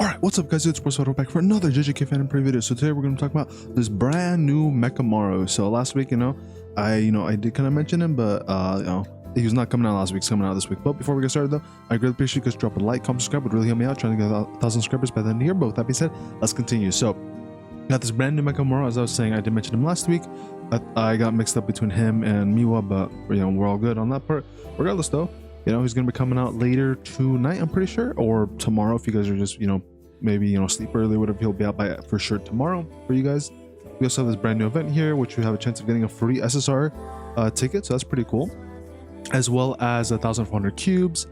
Alright, what's up guys, it's Spiderwolf back for another JJKPhantomparade video. So today we're going to talk about this brand new Mechamaru. So last week, I did kind of mention him, but he was not coming out last week, he's coming out this week. But before we get started though, I greatly appreciate you guys drop a like, comment, subscribe, would really help me out, trying to get 1,000 subscribers by the end of the year. But with that being said, let's continue. So got this brand new Mechamaru. As I was saying, I did mention him last week. I got mixed up between him and Miwa, but we're all good on that part. Regardless though, he's going to be coming out later tonight, I'm pretty sure, or tomorrow if you guys are just, maybe, sleep early or whatever. He'll be out by for sure tomorrow for you guys. We also have this brand new event here, which you have a chance of getting a free SSR ticket, so that's pretty cool, as well as 1,400 cubes,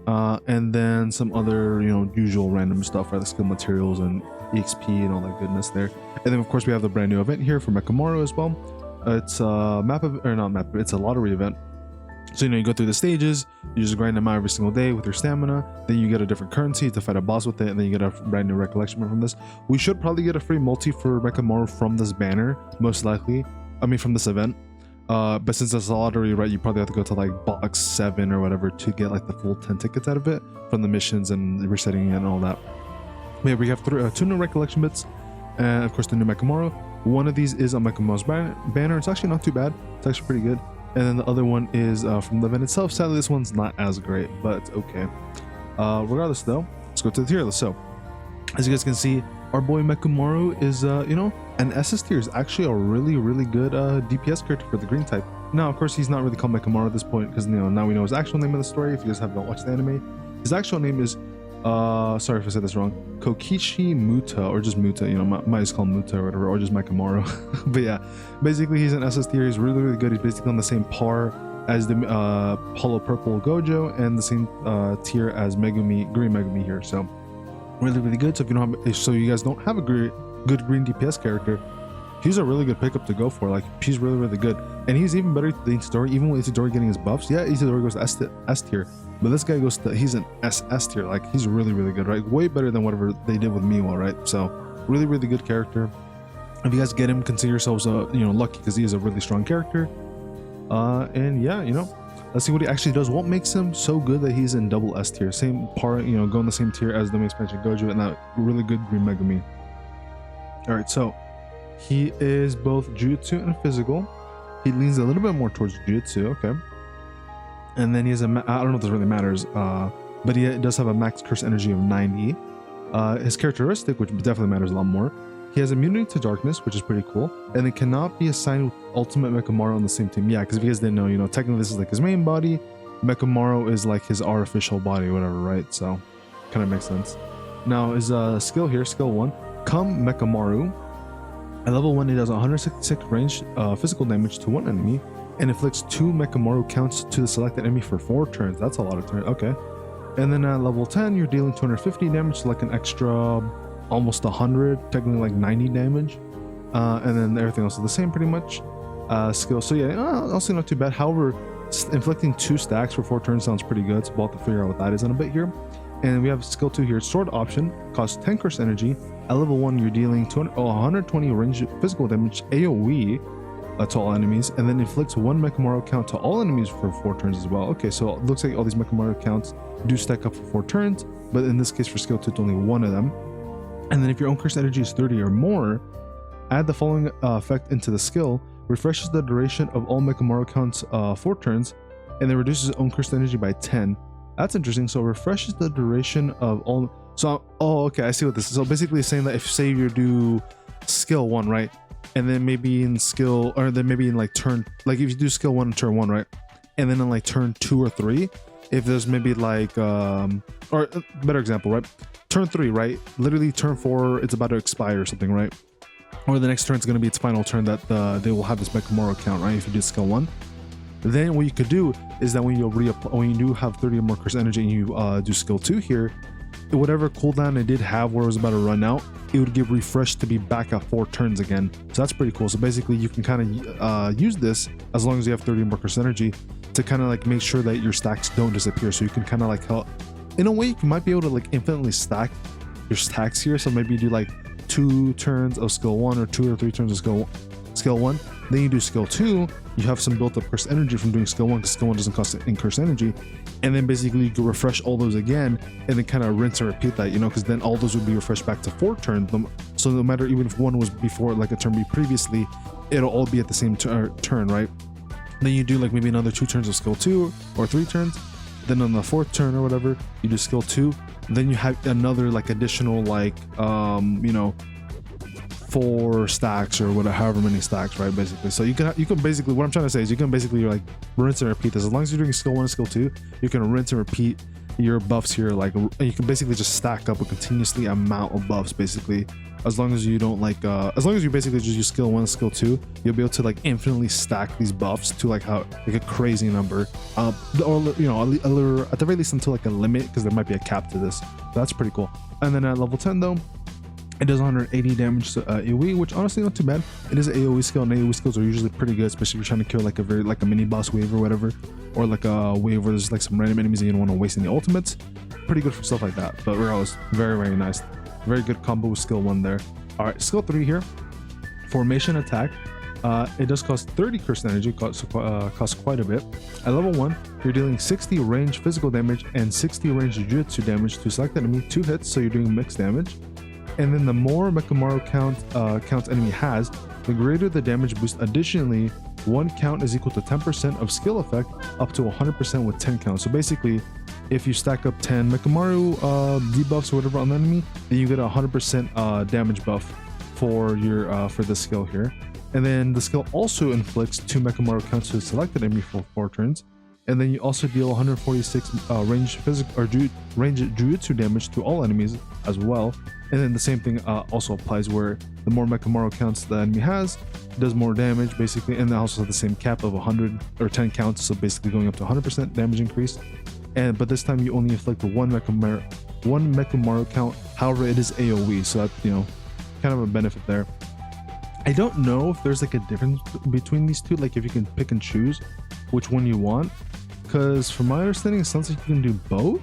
and then some other, usual random stuff, right, like skill materials and EXP and all that goodness there. And then of course we have the brand new event here for Mechamaru as well. It's a it's a lottery event. So you go through the stages, you just grind them out every single day with your stamina, then you get a different currency to fight a boss with it, and then you get a brand new recollection from this. We should probably get a free multi for Mechamaru from this banner, most likely. From this event. But since it's a lottery, right, you probably have to go to like box 7 or whatever to get like the full 10 tickets out of it from the missions and resetting it and all that. But yeah, we have 2 new recollection bits, and of course the new Mechamaru. One of these is on Mechamaru's banner. It's actually not too bad. It's actually pretty good. And then the other one is from the event itself. Sadly, this one's not as great, but it's okay. Regardless though, let's go to the tier list. So as you guys can see, our boy Mechamaru is an SS tier. Is actually a really good DPS character for the green type. Now of course he's not really called Mechamaru at this point, because now we know his actual name of the story. If you guys haven't watched the anime, his actual name is sorry if I said this wrong, Kokichi Muta, or just Muta, might just call him Muta or whatever, or just Mechamaru. But yeah, basically he's an SS tier. He's really good. He's basically on the same par as the Hollow Purple Gojo, and the same tier as Megumi, Green Megumi here. So really good. So if you guys don't have a good green DPS character, he's a really good pickup to go for. Like, he's really good, and he's even better than Itadori. Even with Itadori getting his buffs, yeah, Itadori goes to S tier, but this guy goes to, he's an SS tier. Like, he's really good, right? Way better than whatever they did with Miwa, right? So really good character. If you guys get him, consider yourselves lucky, because he is a really strong character. And yeah, let's see what he actually does. What makes him so good that he's in double S tier, same part, going the same tier as the main expansion Gojo, and that really good Green Megumi. All right, so he is both Jujutsu and physical. He leans a little bit more towards Jujutsu, okay. And then he has I don't know if this really matters, but he does have a max curse energy of 90. His characteristic, which definitely matters a lot more, he has immunity to darkness, which is pretty cool, and it cannot be assigned with Ultimate Mechamaru on the same team. Yeah, because if you guys didn't know, technically this is like his main body, Mechamaru is like his artificial body, whatever, right? So kind of makes sense. Now his skill here, skill 1, Come Mechamaru. At level 1, he does 166 range physical damage to one enemy, and inflicts 2 Mechamaru counts to the selected enemy for 4 turns. That's a lot of turns, okay. And then at level 10, you're dealing 250 damage, so like an extra almost 100, technically like 90 damage. And then everything else is the same pretty much. Skill, so yeah, also not too bad. However, inflicting 2 stacks for 4 turns sounds pretty good, so we'll have to figure out what that is in a bit here. And we have skill 2 here, sword option, costs 10 curse energy. At level 1, you're dealing 120 range physical damage AoE to all enemies, and then inflicts 1 Mechamaru count to all enemies for 4 turns as well. Okay, so it looks like all these Mechamaru counts do stack up for 4 turns, but in this case for skill 2, it's only 1 of them. And then if your own curse energy is 30 or more, add the following effect into the skill: refreshes the duration of all Mechamaru counts 4 turns, and then reduces own curse energy by 10. That's interesting. So refreshes the duration of all. So okay, I see what this is. So basically saying that if, say, you do skill 1, right, and then maybe in skill, or then maybe in like turn, like if you do skill 1 in turn 1, right, and then in like turn 2 or 3, if there's maybe like or better example, right, turn 3, right, literally turn 4 it's about to expire or something, right, or the next turn is going to be its final turn, that they will have this Mechamaru count, right, if you do skill 1. Then what you could do is that when you do have 30 or more curse energy and you do skill 2 here, whatever cooldown it did have where it was about to run out, it would get refreshed to be back at 4 turns again. So that's pretty cool. So basically you can kind of use this as long as you have 30 or more curse energy to kind of like make sure that your stacks don't disappear. So you can kind of like help, in a way you might be able to like infinitely stack your stacks here. So maybe you do like 2 turns of skill 1 or 2 or 3 turns of skill 1, Then you do skill 2, you have some built up cursed energy from doing skill 1 because skill 1 doesn't cost any cursed energy. And then basically you can refresh all those again and then kind of rinse and repeat that, you know, because then all those would be refreshed back to 4 turns. So no matter, even if one was before like a turn previously, it'll all be at the same turn, right? Then you do like maybe another 2 turns of skill 2 or 3 turns. Then on the 4th turn or whatever, you do skill 2. Then you have another like additional like, you know, 4 stacks or whatever, however many stacks, right? Basically, so you can basically, what I'm trying to say is you can basically like rinse and repeat this. As long as you're doing skill 1 and skill 2, you can rinse and repeat your buffs here. Like you can basically just stack up a continuously amount of buffs, basically. As long as you don't like, as long as you basically just use skill 1 and skill 2, you'll be able to like infinitely stack these buffs to like how like a crazy number, or you know, at the very least until like a limit, because there might be a cap to this. So that's pretty cool. And then at level 10 though, it does 180 damage to AoE, which honestly not too bad. It is an AoE skill, and AoE skills are usually pretty good, especially if you're trying to kill like a mini boss wave or whatever, or like a wave where there's like some random enemies and you don't want to waste any ultimates. Pretty good for stuff like that. But regardless, very, very nice. Very good combo with skill 1 there. All right, skill 3 here, formation attack. It does cost 30 cursed energy, costs quite a bit. At level 1, you're dealing 60 range physical damage and 60 range Jujutsu damage to select enemy, 2 hits, so you're doing mixed damage. And then the more Mechamaru counts enemy has, the greater the damage boost. Additionally, 1 count is equal to 10% of skill effect up to 100% with 10 counts. So basically, if you stack up 10 Mechamaru debuffs or whatever on the enemy, then you get a 100% damage buff for your for this skill here. And then the skill also inflicts 2 Mechamaru counts to the selected enemy for 4 turns. And then you also deal 146 range Jujutsu damage to all enemies as well. And then the same thing also applies, where the more Mechamaru counts the enemy has, it does more damage basically. And then also the same cap of 100 or 10 counts, so basically going up to 100% damage increase. But this time you only inflict one Mechamaru count. However, it is AoE, so that, you know, kind of a benefit there. I don't know if there's like a difference between these two, like if you can pick and choose which one you want, because from my understanding it sounds like you can do both,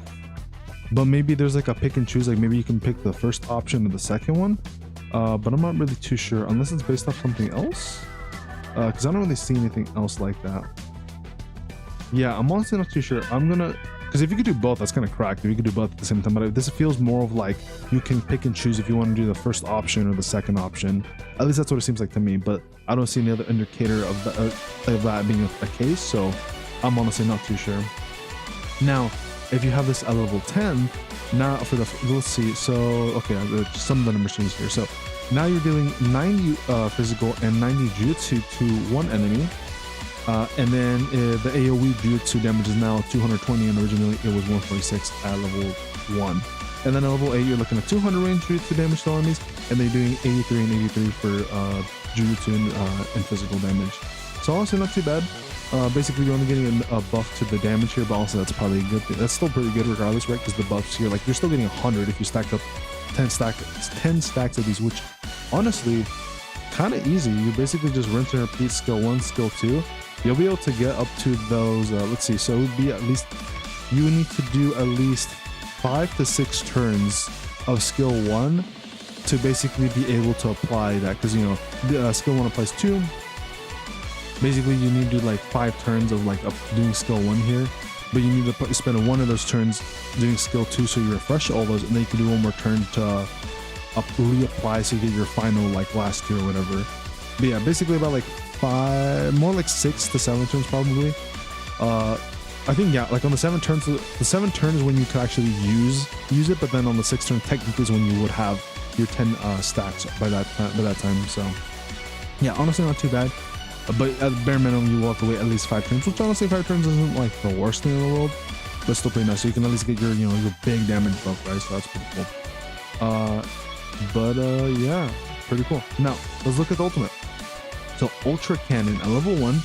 but maybe there's like a pick and choose, like maybe you can pick the first option or the second one, but I'm not really too sure unless it's based off something else, because I don't really see anything else like that. Yeah, I'm honestly not too sure. Because if you could do both, that's kind of cracked if you could do both at the same time, but this feels more of like you can pick and choose if you want to do the first option or the second option. At least that's what it seems like to me, but I don't see any other indicator of that being a case, so I'm honestly not too sure. Now, if you have this at level 10, now for the, let's see, so okay, some of the number changes here. So now you're dealing 90 physical and 90 jutsu to one enemy. And then the AoE Jujutsu damage is now 220, and originally it was 146 at level 1. And then at level 8, you're looking at 200 range Jujutsu damage to enemies, and then you're doing 83 and 83 for Jujutsu and physical damage. So honestly, not too bad. Basically, you're only getting a buff to the damage here, but also that's probably a good thing. That's still pretty good regardless, right? Because the buffs here, like, you're still getting 100 if you stack up 10 stacks of these, which honestly, kind of easy. You basically just rinse and repeat skill 1, skill 2. You'll be able to get up to those, let's see, so it would be at least, you would need to do at least 5 to 6 turns of skill 1 to basically be able to apply that, because, you know, skill 1 applies 2. Basically, you need to do like 5 turns of like doing skill 1 here, but you need to spend one of those turns doing skill 2, so you refresh all those, and then you can do one more turn to reapply, so you get your final like last tier or whatever. But yeah, basically about like 5, more like 6 to 7 turns probably. I think, yeah, like on the 7 turns, the 7 turns is when you could actually use it, but then on the 6th turn technically is when you would have your 10 stacks by that time. So yeah, honestly not too bad, but at bare minimum you will have to wait at least 5 turns, which honestly 5 turns isn't like the worst thing in the world, but still pretty nice. So you can at least get your, you know, your big damage buff, right? So that's pretty cool. Yeah, pretty cool. Now let's look at the ultimate. So Ultra Cannon at level 1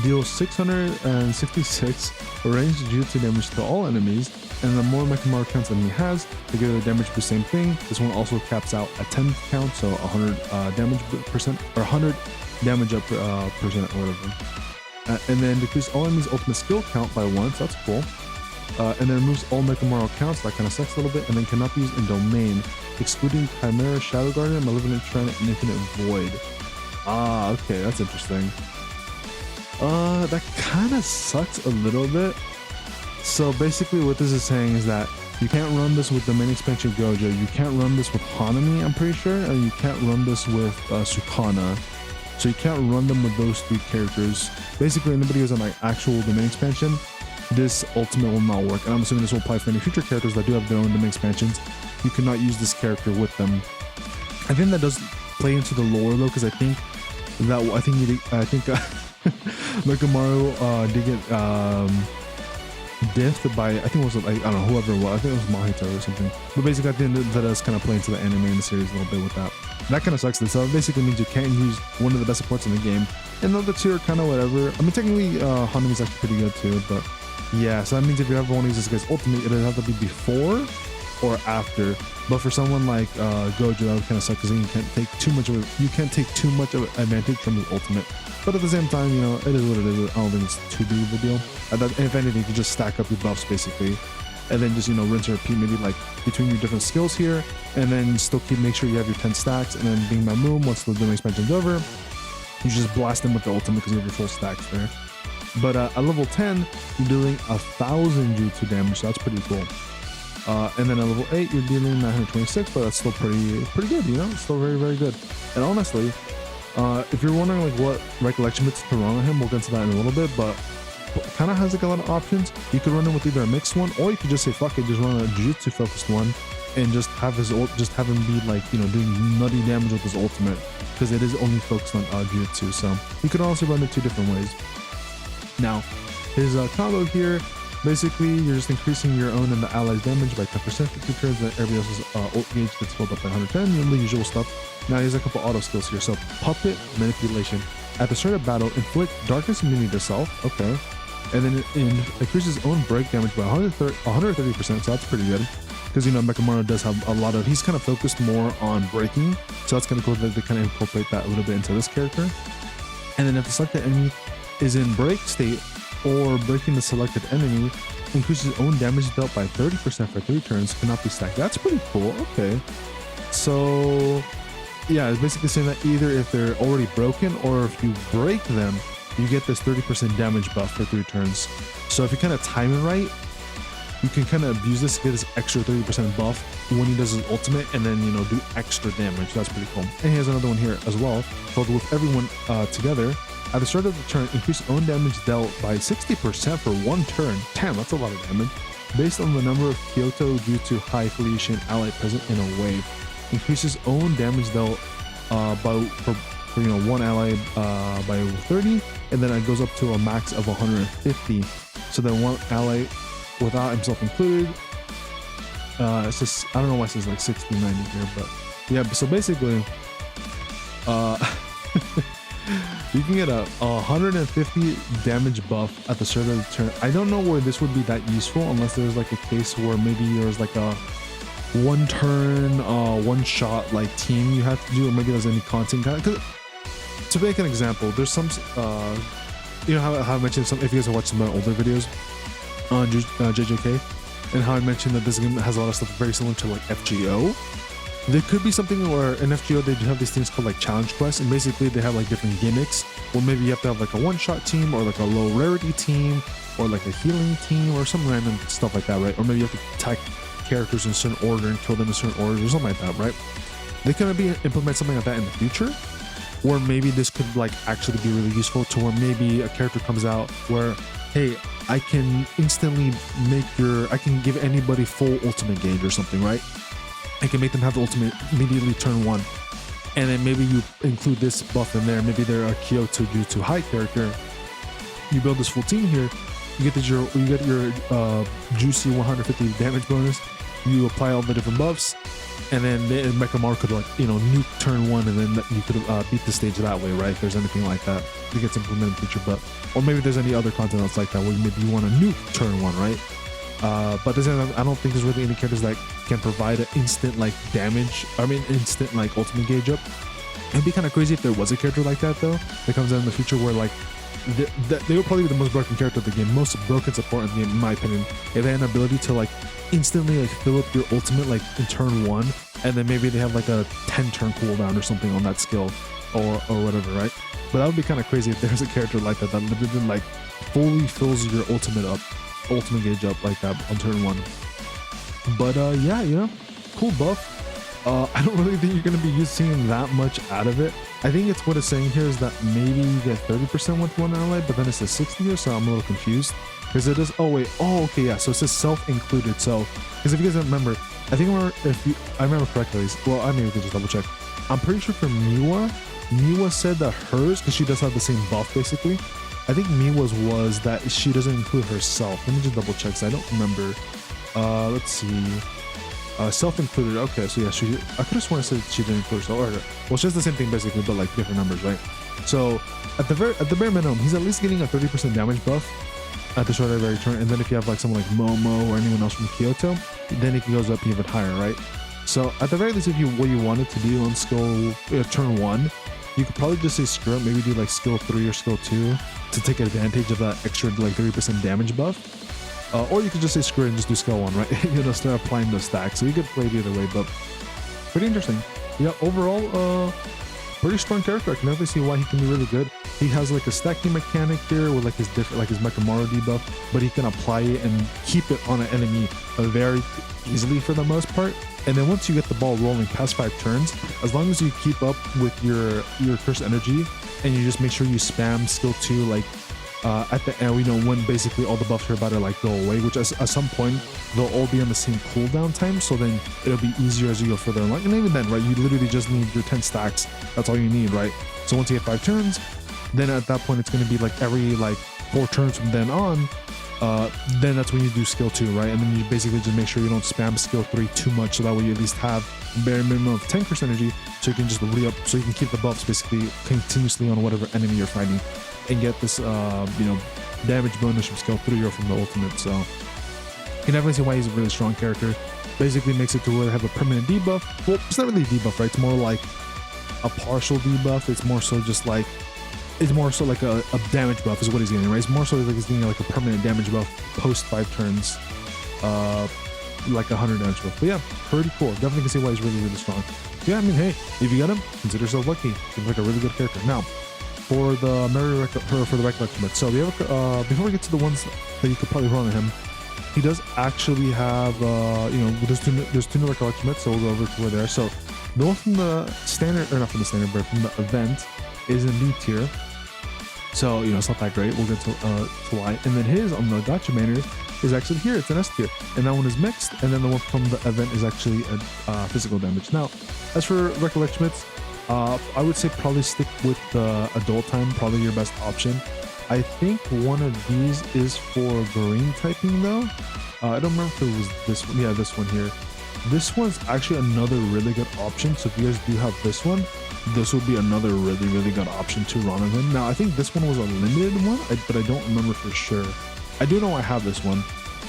deals 666 ranged Jujutsu damage to all enemies, and the more Mechamaru counts the enemy has, the greater the damage for the same thing. This one also caps out at 10 count, so 100 damage percent, or 100 damage up percent or whatever. And then decrease all enemies' ultimate skill count by 1, so that's cool. And then removes all Mechamaru counts, that kind of sucks a little bit, and then cannot be used in domain, excluding Chimera, Shadow Guardian, Malevolent Trend, and Infinite Void. Ah, okay, that's interesting. That kind of sucks a little bit. So basically what this is saying is that you can't run this with the main expansion Gojo, you can't run this with Hanami, I'm pretty sure, and you can't run this with Sukana. So you can't run them with those 3 characters. Basically, anybody who's on like actual domain expansion, this ultimate will not work. And I'm assuming this will apply for any future characters that do have their own domain expansions. You cannot use this character with them. I think that does play into the lore though, because I think Mechamaru did get diffed by, I think it was like, I don't know, whoever it was. I think it was Mahito or something. But basically, I think that does kind of play into the anime and the series a little bit with that. That kind of sucks. So it basically means you can't use one of the best supports in the game, and the other 2 are kind of whatever. I mean, technically, Hanami's actually pretty good too, but yeah. So that means if you ever want to use this guy's ultimate, it'll have to be before or after. But for someone like Gojo, that would kind of suck because then you can't take too much of an advantage from his ultimate. But at the same time, you know, it is what it is. I don't think it's too big of a deal. If anything, you can just stack up your buffs basically, and then just, you know, rinse and repeat maybe like between your different skills here, and then still make sure you have your 10 stacks, and then being my moon, once the domain expansion's over, you just blast them with the ultimate because you have your full stacks there. But at level 10, you're dealing 1,000 jutsu damage, so that's pretty cool. And then at level 8, you're dealing 926, but that's still pretty good, you know? It's still very, very good. And honestly, if you're wondering like what recollection bits to run on him, we'll get to that in a little bit, but kind of has like a lot of options. You could run him with either a mixed one, or you could just say fuck it, just run a Jujutsu focused one, and just have him be like, you know, doing nutty damage with his ultimate, because it is only focused on Jujutsu. So you could also run it 2 different ways. Now, his combo here, basically you're just increasing your own and the allies damage by 10% for 2 turns, and everybody else's ult gauge gets filled up by 110, you know, the usual stuff. Now he has a couple auto skills here. So puppet manipulation. At the start of battle, inflict darkness immunity to self. Okay. And then it increases own break damage by 130%, so that's pretty good. Because, you know, Mechamaru does have a lot of, he's kind of focused more on breaking, so that's kind of cool that they kind of incorporate that a little bit into this character. And then if the selected enemy is in break state or breaking the selected enemy, increases own damage dealt by 30% for 3 turns, cannot be stacked. That's pretty cool. Okay. So yeah, it's basically saying that either if they're already broken or if you break them, you get this 30% damage buff for 3 turns. So if you kind of time it right, you can kind of abuse this to get this extra 30% buff when he does his ultimate, and then, you know, do extra damage. That's pretty cool. And he has another one here as well, called with everyone together. At the start of the turn, increase own damage dealt by 60% for 1 turn. Damn, that's a lot of damage. Based on the number of Kyoto Jutsu High Felicia ally present in a wave. Increases own damage dealt for you know, 1 ally by 30, and then it goes up to a max of 150. So then 1 ally without himself included, it's just, I don't know why it says like 60, 90 here, but yeah. So basically, you can get a 150 damage buff at the start of the turn. I don't know where this would be that useful unless there's like a case where maybe there's like a 1 turn, 1 shot like team you have to do, or maybe there's any content kind of, 'cause to make an example, there's some, you know how I mentioned some, if you guys have watched some of my older videos on JJK, and how I mentioned that this game has a lot of stuff very similar to like FGO. There could be something where in FGO they do have these things called like challenge quests, and basically they have like different gimmicks where maybe you have to have like a 1-shot team, or like a low rarity team, or like a healing team, or some random stuff like that, right? Or maybe you have to attack characters in a certain order and kill them in a certain order, or something like that, right? They could maybe implement something like that in the future, or maybe this could like actually be really useful to where maybe a character comes out where, hey, I can instantly I can give anybody full ultimate gauge or something, right? I can make them have the ultimate immediately turn 1. And then maybe you include this buff in there. Maybe they're a Kyoto Jutsu High character. You build this full team here. You get your juicy 150 damage bonus. You apply all the different buffs, and then Mechamaru could, like, you know, nuke turn 1, and then you could beat the stage that way, right? If there's anything like that, it gets implemented in the future. But or maybe there's any other content that's like that where maybe you want to nuke turn 1, right? But I don't think there's really any characters that can provide an instant like damage. I mean, instant like ultimate gauge up. It'd be kind of crazy if there was a character like that though, that comes out in the future where like they would probably be the most broken character of the game, most broken support in the game, in my opinion. If they had an ability to like instantly like fill up your ultimate like in turn 1, and then maybe they have like a 10 turn cooldown or something on that skill. or whatever, right? But that would be kind of crazy if there's a character like that literally like fully fills your ultimate gauge up like that on turn 1. But yeah, you know, cool buff. I don't really think you're going to be seeing that much out of it. I think it's what it's saying here is that maybe you get 30% with one ally, but then it says 60 here, so I'm a little confused. Because it is, oh wait, oh okay, yeah, so it says self-included. So, because if you guys don't remember, I remember correctly, well, I mean, we could just double check. I'm pretty sure for Miwa said that hers, because she does have the same buff basically, I think Miwa's was that she doesn't include herself. Let me just double check, because I don't remember. Let's see. Self-included. Okay, so yeah, I could have sworn I said she didn't include herself. Well, she has the same thing basically, but like different numbers, right? So at the bare minimum, he's at least getting a 30% damage buff at the start of every turn. And then if you have like someone like Momo or anyone else from Kyoto, then it goes up even higher, right? So at the very least, if what you wanted to do on skill turn 1, you could probably just say screw it, maybe do like skill 3 or skill 2 to take advantage of that extra like 30% damage buff. Or you could just say screw it and just do skill 1, right? You know, start applying those stacks. So you could play it either way, but pretty interesting. Yeah, overall, pretty strong character. I can definitely see why he can be really good. He has like a stacking mechanic here with like his Mechamaru debuff, but he can apply it and keep it on an enemy very easily for the most part. And then once you get the ball rolling past 5 turns, as long as you keep up with your curse energy and you just make sure you spam skill 2 like at the end, you know, when basically all the buffs are about to like go away, which at some point they'll all be on the same cooldown time, so then it'll be easier as you go further along. And even then, right, you literally just need your 10 stacks. That's all you need, right? So once you get 5 turns, then at that point it's going to be like every like 4 turns from then on, then that's when you do skill 2, right? And then you basically just make sure you don't spam skill 3 too much, so that way you at least have bare minimum of 10 curse energy, so you can just re-up, so you can keep the buffs basically continuously on whatever enemy you're fighting and get this you know, damage bonus from skill 3 or from the ultimate. So you can definitely see why he's a really strong character. Basically makes it to where they have a permanent debuff. Well, it's not really a debuff, right? It's more like a partial debuff. It's more so just like, it's more so like a damage buff is what he's getting, right? It's more so like he's getting like a permanent damage buff post 5 turns, like 100 damage buff. But yeah, pretty cool. Definitely can see why he's really, really strong. Yeah, I mean, hey, if you got him, consider yourself lucky. Seems like a really good character. Now, for the for the recollection method. So we have before we get to the ones that you could probably run on him, he does actually have you know, there's two new recollection myths, so we'll go over to where they are. So the one from the standard, or not from the standard, but from the event is in B tier. So you know, it's not that great. We'll get to why. And then his on the gacha banner is actually here. It's an S tier, and that one is mixed. And then the one from the event is actually a physical damage. Now, as for recollection myths, I would say probably stick with the adult time, probably your best option. I think one of these is for green typing though. I don't remember if it was this one. Yeah, this one here. This one's actually another really good option. So if you guys do have this one, this would be another really, really good option to run on him. Now, I think this one was a limited one, but I don't remember for sure. I do know I have this one,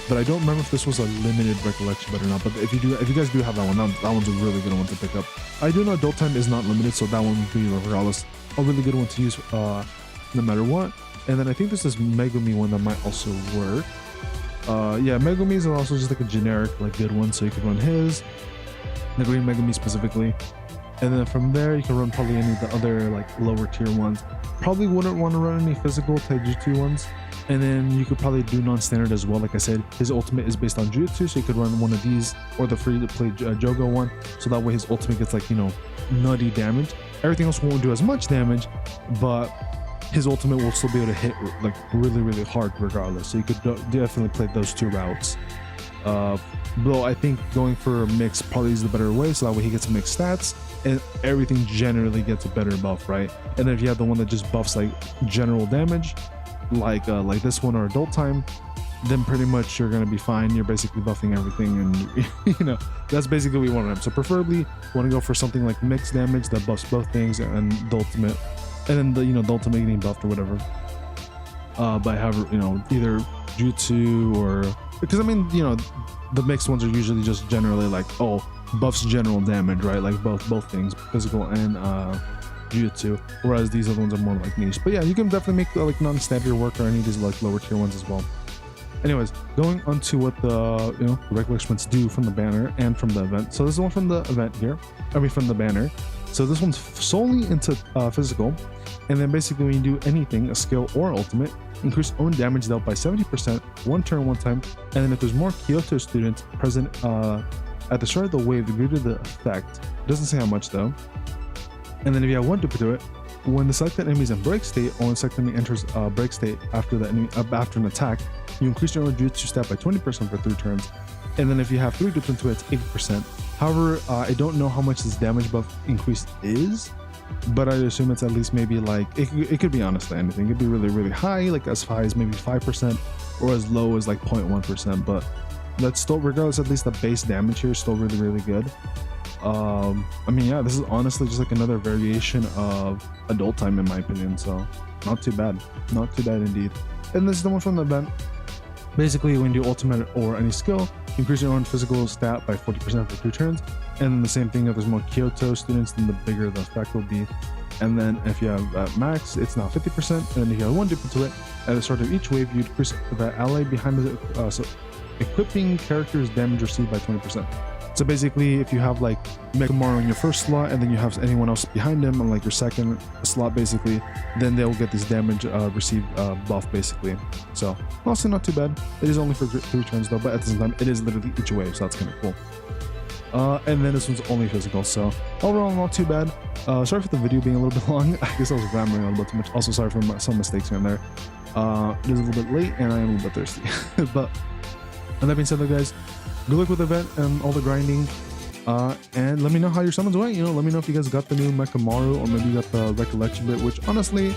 but I don't remember if this was a limited recollection but or not. But if you guys do have that one, that one's a really good one to pick up. I do know adult time is not limited, so that one would be regardless a really good one to use no matter what. And then I think there's this Megumi one that might also work. Yeah, Megumi is also just like a generic like good one, so you could run his, the green Megumi specifically. And then from there you can run probably any of the other like lower tier ones. Probably wouldn't want to run any physical taijutsu ones. And then you could probably do non-standard as well. Like I said, his ultimate is based on Jujutsu, so you could run one of these or the free-to-play Jogo one. So that way his ultimate gets like, you know, nutty damage. Everything else won't do as much damage, but his ultimate will still be able to hit like really, really hard regardless. So you could definitely play those 2 routes. Though I think going for a mix probably is the better way, so that way he gets mixed stats and everything generally gets a better buff, right? And then if you have the one that just buffs like general damage, like this one or adult time, then pretty much you're gonna be fine. You're basically buffing everything, and you know, that's basically what we want to have. So preferably you want to go for something like mixed damage that buffs both things and the ultimate, and then the, you know, the ultimate getting buffed or whatever by however, you know, either jutsu or, because I mean, you know, the mixed ones are usually just generally like, oh, buffs general damage, right? Like both things, physical and Jujutsu, whereas these other ones are more like niche. But yeah, you can definitely make like non-standard work or any of these like lower tier ones as well. Anyways, going on to what the, you know, the recollections do from the banner and from the event. So this is the one from the event here, I mean from the banner. So this one's solely into physical. And then basically when you do anything, a skill or ultimate, increase own damage dealt by 70%, one turn, one time. And then if there's more Kyoto students present at the start of the wave, the greater the effect. It doesn't say how much though. And then if you have one duplicate to it, when the selected enemy is in break state, or when the selected enemy enters break state after the enemy, after an attack, you increase your own Jujutsu stat by 20% for 3 turns. And then if you have 3 duplicate to it, it's 80%. However, I don't know how much this damage buff increase is, but I assume it's at least maybe like, it could be honestly anything. It could be really, really high, like as high as maybe 5%, or as low as like 0.1%. But that's still, regardless, at least the base damage here is still really, really good. I mean, yeah, this is honestly just like another variation of adult time in my opinion, so not too bad. Not too bad indeed. And this is the one from the event. Basically, when you do ultimate or any skill, increase your own physical stat by 40% for 2 turns. And then the same thing, if there's more Kyoto students, then the bigger the effect will be. And then if you have max, it's now 50%. And then if you have one duplicate to it, at the start of each wave, you decrease the ally behind the so equipping character's damage received by 20%. So basically, if you have like Mechamaru in your first slot, and then you have anyone else behind him on like your second slot, basically, then they'll get this damage received buff, basically. So also not too bad. It is only for 3 turns though, but at the same time, it is literally each wave, so that's kind of cool. And then this one's only physical, so overall not too bad. Sorry for the video being a little bit long. I guess I was rambling a little bit too much. Also sorry for some mistakes here and there. It is a little bit late, and I am a little bit thirsty. But and that being said, though, guys, good luck with the event and all the grinding. And let me know how your summons went. You know, let me know if you guys got the new Mechamaru, or maybe you got the recollection bit. Which honestly,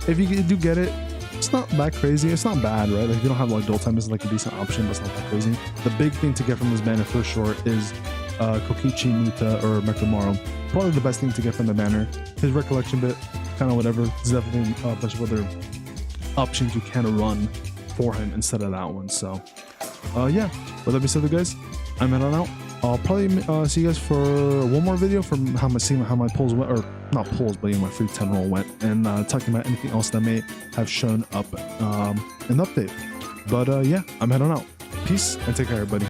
if you do get it, it's not that crazy. It's not bad, right? Like if you don't have like adult time, this is like a decent option, but it's not that crazy. The big thing to get from this banner for sure is Kokichi, Nita, or Mechamaru. Probably the best thing to get from the banner. His recollection bit, kind of whatever. There's definitely a bunch of other options you can run for him instead of that one. So yeah, with that being said, guys, I'm heading out. I'll probably see you guys for one more video from how my polls went, or not polls, but my free 10 roll went, and talking about anything else that may have shown up in the update. But yeah, I'm heading out. Peace and take care, everybody.